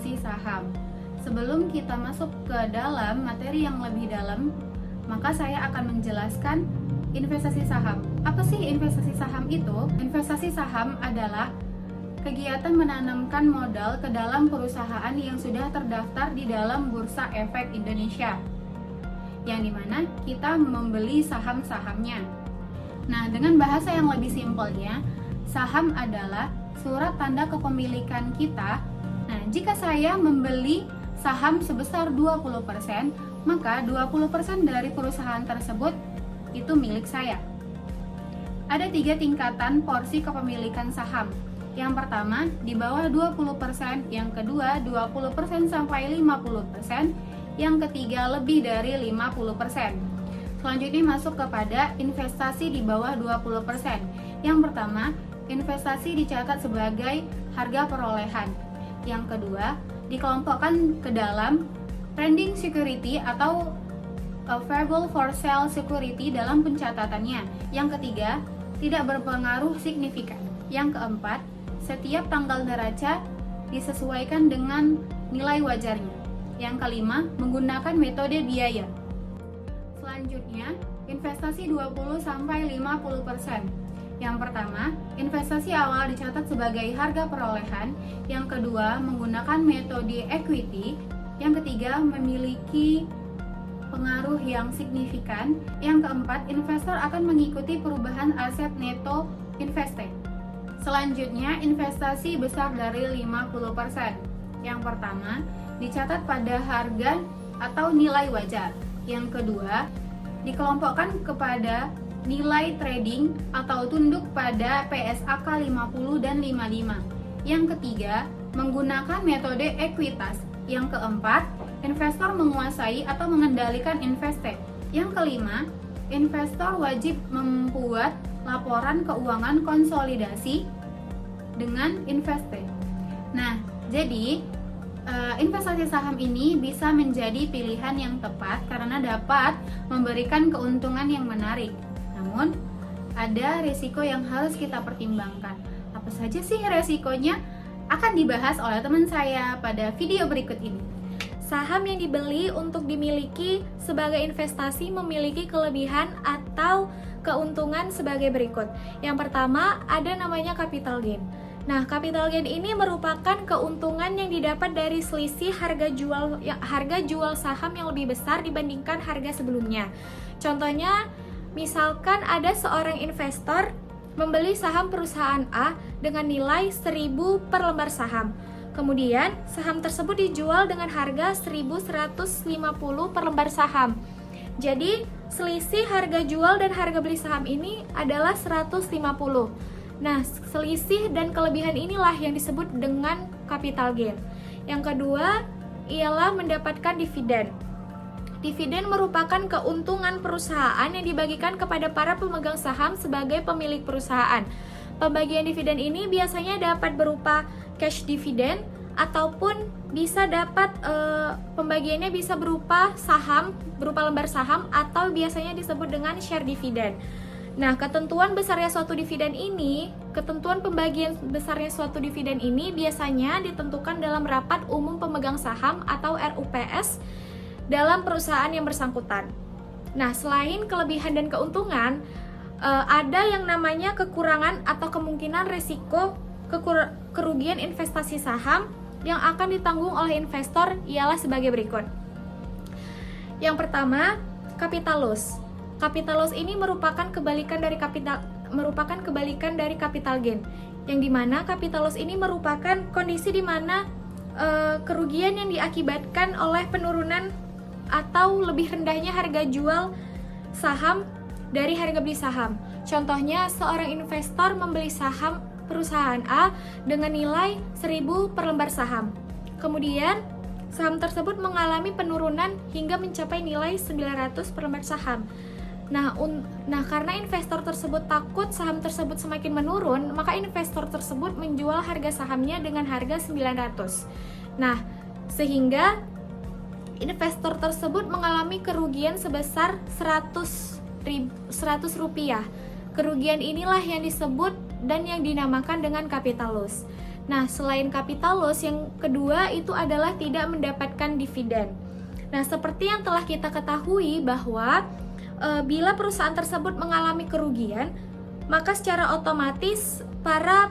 investasi saham. Sebelum kita masuk ke dalam materi yang lebih dalam, maka saya akan menjelaskan investasi saham. Apa sih investasi saham itu? Investasi saham adalah kegiatan menanamkan modal ke dalam perusahaan yang sudah terdaftar di dalam Bursa Efek Indonesia, yang dimana kita membeli saham-sahamnya. Nah, dengan bahasa yang lebih simpelnya, saham adalah surat tanda kepemilikan kita. Nah, jika saya membeli saham sebesar 20%, maka 20% dari perusahaan tersebut itu milik saya. Ada 3 tingkatan porsi kepemilikan saham. Yang pertama, di bawah 20%, yang kedua 20% sampai 50%, yang ketiga lebih dari 50%. Selanjutnya masuk kepada investasi di bawah 20%. Yang pertama, investasi dicatat sebagai harga perolehan. Yang kedua, dikelompokkan ke dalam trending security atau available for sale security dalam pencatatannya. Yang ketiga, tidak berpengaruh signifikan. Yang keempat, setiap tanggal neraca disesuaikan dengan nilai wajarnya. Yang kelima, menggunakan metode biaya. Selanjutnya, investasi 20-50%. Yang pertama, investasi awal dicatat sebagai harga perolehan. Yang kedua, menggunakan metode equity. Yang ketiga, memiliki pengaruh yang signifikan. Yang keempat, investor akan mengikuti perubahan aset neto invested. Selanjutnya, investasi besar dari 50%. Yang pertama, dicatat pada harga atau nilai wajar. Yang kedua, dikelompokkan kepada nilai trading atau tunduk pada PSAK 50 dan 55. Yang ketiga, menggunakan metode ekuitas. Yang keempat, investor menguasai atau mengendalikan investasi. Yang kelima, investor wajib membuat laporan keuangan konsolidasi dengan investasi. Nah, jadi investasi saham ini bisa menjadi pilihan yang tepat karena dapat memberikan keuntungan yang menarik. Namun, ada risiko yang harus kita pertimbangkan. Apa saja sih risikonya? Akan dibahas oleh teman saya pada video berikut ini. Saham yang dibeli untuk dimiliki sebagai investasi memiliki kelebihan atau keuntungan sebagai berikut. Yang pertama, ada namanya capital gain. Nah, capital gain ini merupakan keuntungan yang didapat dari selisih harga jual saham yang lebih besar dibandingkan harga sebelumnya. Contohnya, misalkan ada seorang investor membeli saham perusahaan A dengan nilai 1.000 per lembar saham. Kemudian, saham tersebut dijual dengan harga 1.150 per lembar saham. Jadi, selisih harga jual dan harga beli saham ini adalah 150. Nah, selisih dan kelebihan inilah yang disebut dengan capital gain. Yang kedua, ialah mendapatkan dividen. Dividen merupakan keuntungan perusahaan yang dibagikan kepada para pemegang saham sebagai pemilik perusahaan. Pembagian dividen ini biasanya dapat berupa cash dividen ataupun bisa dapat pembagiannya bisa berupa saham, berupa lembar saham atau biasanya disebut dengan share dividen. Nah, ketentuan pembagian besarnya suatu dividen ini biasanya ditentukan dalam rapat umum pemegang saham atau RUPS dalam perusahaan yang bersangkutan. Nah, selain kelebihan dan keuntungan, ada yang namanya kekurangan atau kemungkinan risiko kerugian investasi saham yang akan ditanggung oleh investor ialah sebagai berikut. Yang pertama, capital loss. Capital loss ini merupakan kebalikan dari capital gain, yang dimana capital loss ini merupakan kondisi di mana kerugian yang diakibatkan oleh penurunan atau lebih rendahnya harga jual saham dari harga beli saham. Contohnya, seorang investor membeli saham perusahaan A dengan nilai 1.000 per lembar saham. Kemudian, saham tersebut mengalami penurunan hingga mencapai nilai 900 per lembar saham. Nah, karena investor tersebut takut saham tersebut semakin menurun, maka investor tersebut menjual harga sahamnya dengan harga 900. Nah, sehingga investor tersebut mengalami kerugian sebesar 100 rupiah. Kerugian inilah yang disebut dan yang dinamakan dengan capital loss. Nah, selain capital loss, yang kedua itu adalah tidak mendapatkan dividen. Nah, seperti yang telah kita ketahui bahwa bila perusahaan tersebut mengalami kerugian, maka secara otomatis para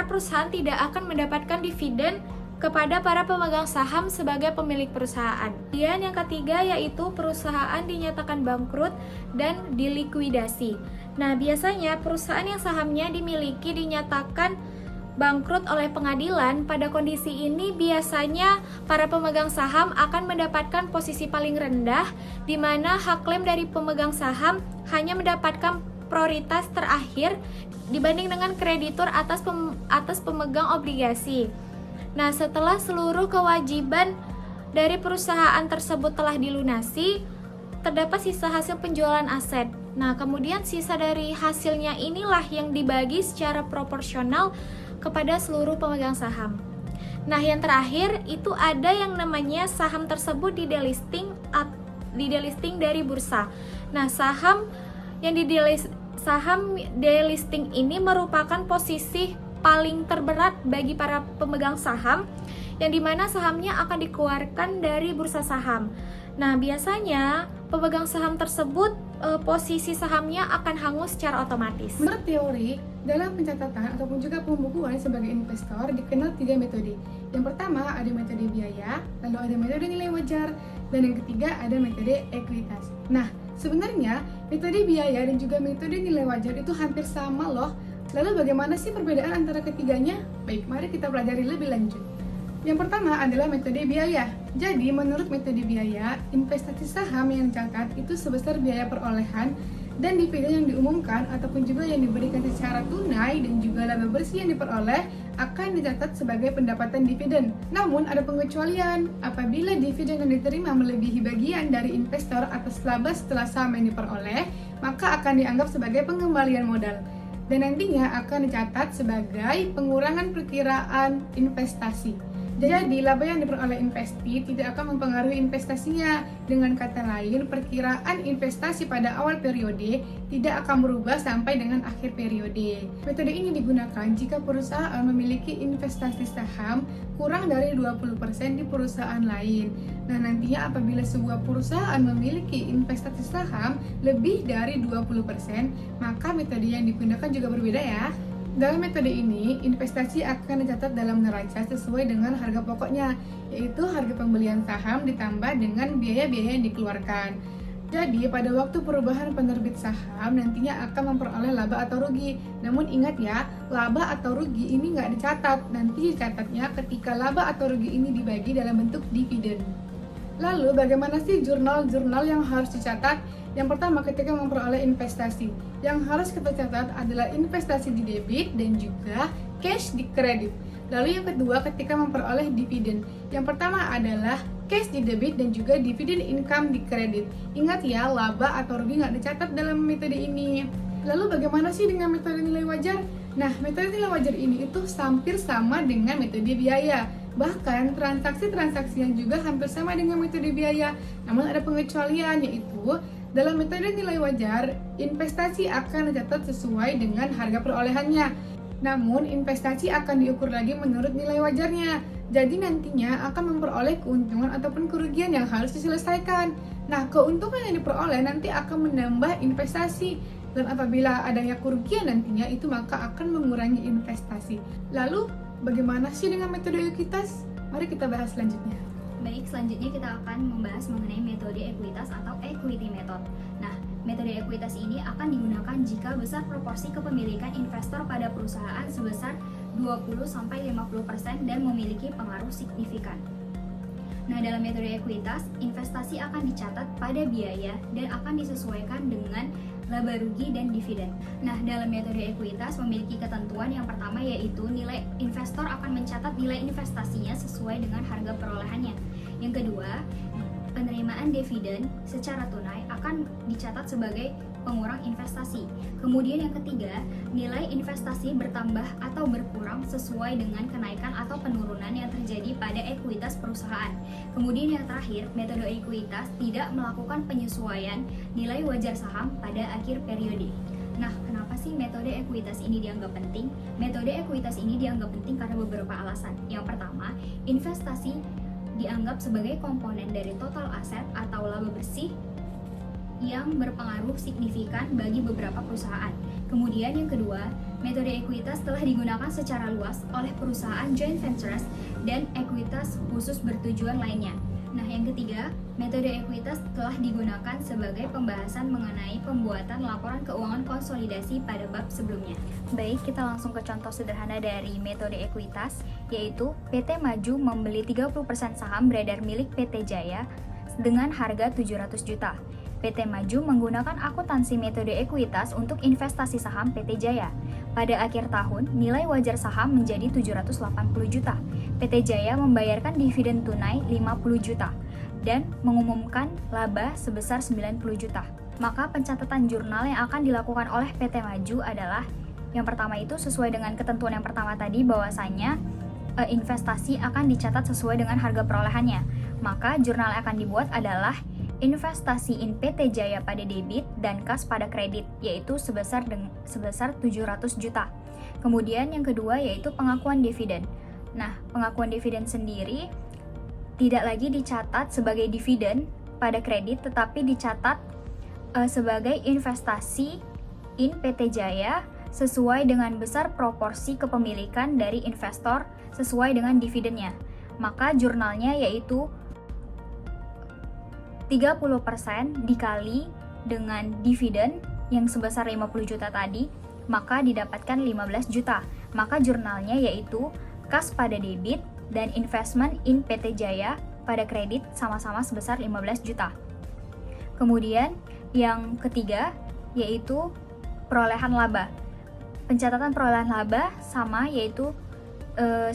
perusahaan tidak akan mendapatkan dividen kepada para pemegang saham sebagai pemilik perusahaan. Kemudian yang ketiga yaitu perusahaan dinyatakan bangkrut dan dilikuidasi. Nah, biasanya perusahaan yang sahamnya dimiliki dinyatakan bangkrut oleh pengadilan. Pada kondisi ini biasanya para pemegang saham akan mendapatkan posisi paling rendah, di mana hak klaim dari pemegang saham hanya mendapatkan prioritas terakhir dibanding dengan kreditur atas pemegang obligasi. Nah, setelah seluruh kewajiban dari perusahaan tersebut telah dilunasi, terdapat sisa hasil penjualan aset. Nah, kemudian sisa dari hasilnya inilah yang dibagi secara proporsional kepada seluruh pemegang saham. Nah, yang terakhir itu ada yang namanya saham tersebut di delisting dari bursa. Nah, saham delisting ini merupakan posisi paling terberat bagi para pemegang saham, yang dimana sahamnya akan dikeluarkan dari bursa saham. Nah, biasanya pemegang saham tersebut posisi sahamnya akan hangus secara otomatis. Menurut teori, dalam pencatatan ataupun juga pembukuan sebagai investor dikenal 3 metode. Yang pertama ada metode biaya, lalu ada metode nilai wajar, dan yang ketiga ada metode ekuitas. Nah, sebenarnya metode biaya dan juga metode nilai wajar itu hampir sama loh. Lalu bagaimana sih perbedaan antara ketiganya? Baik, mari kita pelajari lebih lanjut. Yang pertama adalah metode biaya. Jadi, menurut metode biaya, investasi saham yang dicatat itu sebesar biaya perolehan dan dividen yang diumumkan ataupun juga yang diberikan secara tunai dan juga laba bersih yang diperoleh akan dicatat sebagai pendapatan dividen. Namun, ada pengecualian. Apabila dividen yang diterima melebihi bagian dari investor atas laba setelah saham yang diperoleh, maka akan dianggap sebagai pengembalian modal dan nantinya akan dicatat sebagai pengurangan perkiraan investasi. Jadi, laba yang diperoleh investi tidak akan mempengaruhi investasinya. Dengan kata lain, perkiraan investasi pada awal periode tidak akan berubah sampai dengan akhir periode. Metode ini digunakan jika perusahaan memiliki investasi saham kurang dari 20% di perusahaan lain. Nah, nantinya apabila sebuah perusahaan memiliki investasi saham lebih dari 20%, maka metode yang digunakan juga berbeda ya. Dalam metode ini, investasi akan dicatat dalam neraca sesuai dengan harga pokoknya, yaitu harga pembelian saham ditambah dengan biaya-biaya yang dikeluarkan. Jadi, pada waktu perubahan penerbit saham nantinya akan memperoleh laba atau rugi. Namun ingat ya, laba atau rugi ini nggak dicatat, nanti dicatatnya ketika laba atau rugi ini dibagi dalam bentuk dividen. Lalu, bagaimana sih jurnal-jurnal yang harus dicatat? Yang pertama, ketika memperoleh investasi, yang harus kita catat adalah investasi di debit dan juga cash di kredit. Lalu yang kedua, ketika memperoleh dividen, yang pertama adalah cash di debit dan juga dividen income di kredit. Ingat ya, laba atau rugi nggak dicatat dalam metode ini. Lalu bagaimana sih dengan metode nilai wajar? Nah, metode nilai wajar ini itu hampir sama dengan metode biaya. Bahkan transaksi-transaksi yang juga hampir sama dengan metode biaya. Namun ada pengecualian, yaitu dalam metode nilai wajar, investasi akan dicatat sesuai dengan harga perolehannya. Namun, investasi akan diukur lagi menurut nilai wajarnya. Jadi nantinya akan memperoleh keuntungan ataupun kerugian yang harus diselesaikan. Nah, keuntungan yang diperoleh nanti akan menambah investasi. Dan apabila adanya kerugian nantinya, itu maka akan mengurangi investasi. Lalu, bagaimana sih dengan metode ekuitas? Mari kita bahas selanjutnya. Baik, selanjutnya kita akan membahas mengenai metode ekuitas atau equity method. Nah, metode ekuitas ini akan digunakan jika besar proporsi kepemilikan investor pada perusahaan sebesar 20-50% dan memiliki pengaruh signifikan. Nah, dalam metode ekuitas, investasi akan dicatat pada biaya dan akan disesuaikan dengan laba rugi dan dividen. Nah, dalam metode ekuitas memiliki ketentuan yang pertama yaitu nilai investor akan mencatat nilai investasinya sesuai dengan harga perolehannya. Yang kedua, penerimaan dividen secara tunai akan dicatat sebagai pengurang investasi. Kemudian yang ketiga, nilai investasi bertambah atau berkurang sesuai dengan kenaikan atau penurunan yang terjadi pada ekuitas perusahaan. Kemudian yang terakhir, metode ekuitas tidak melakukan penyesuaian nilai wajar saham pada akhir periode. Nah, kenapa sih metode ekuitas ini dianggap penting? Metode ekuitas ini dianggap penting karena beberapa alasan. Yang pertama, investasi dianggap sebagai komponen dari total aset atau laba bersih yang berpengaruh signifikan bagi beberapa perusahaan. Kemudian yang kedua, metode ekuitas telah digunakan secara luas oleh perusahaan joint ventures dan ekuitas khusus bertujuan lainnya. Nah, yang ketiga, metode ekuitas telah digunakan sebagai pembahasan mengenai pembuatan laporan keuangan konsolidasi pada bab sebelumnya. Baik, kita langsung ke contoh sederhana dari metode ekuitas, yaitu PT Maju membeli 30% saham beredar milik PT Jaya dengan harga 700 juta. PT Maju menggunakan akuntansi metode ekuitas untuk investasi saham PT Jaya. Pada akhir tahun, nilai wajar saham menjadi 780 juta. PT Jaya membayarkan dividen tunai 50 juta dan mengumumkan laba sebesar 90 juta. Maka pencatatan jurnal yang akan dilakukan oleh PT Maju adalah yang pertama itu sesuai dengan ketentuan yang pertama tadi bahwasanya investasi akan dicatat sesuai dengan harga perolehannya. Maka jurnal yang akan dibuat adalah investasi in PT Jaya pada debit dan kas pada kredit, yaitu sebesar 700 juta. Kemudian yang kedua yaitu pengakuan dividen. Nah, pengakuan dividen sendiri tidak lagi dicatat sebagai dividen pada kredit, tetapi dicatat sebagai investasi in PT Jaya sesuai dengan besar proporsi kepemilikan dari investor sesuai dengan dividennya. Maka jurnalnya yaitu 30% dikali dengan dividen yang sebesar 50 juta tadi, maka didapatkan 15 juta. Maka jurnalnya yaitu kas pada debit dan investment in PT Jaya pada kredit sama-sama sebesar 15 juta. Kemudian yang ketiga yaitu perolehan laba. Pencatatan perolehan laba sama yaitu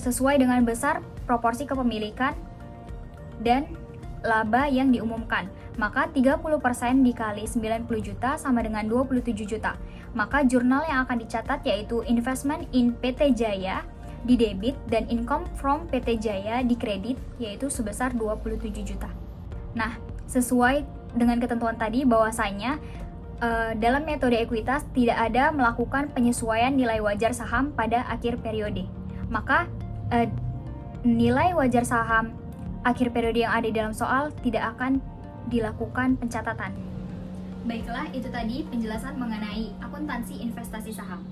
sesuai dengan besar proporsi kepemilikan dan laba yang diumumkan. Maka 30% dikali 90 juta sama dengan 27 juta. Maka jurnal yang akan dicatat yaitu investment in PT Jaya di debit dan income from PT Jaya di kredit yaitu sebesar 27 juta. Nah, sesuai dengan ketentuan tadi bahwasanya dalam metode ekuitas tidak ada melakukan penyesuaian nilai wajar saham pada akhir periode. Maka nilai wajar saham akhir periode yang ada di dalam soal tidak akan dilakukan pencatatan. Baiklah, itu tadi penjelasan mengenai akuntansi investasi saham.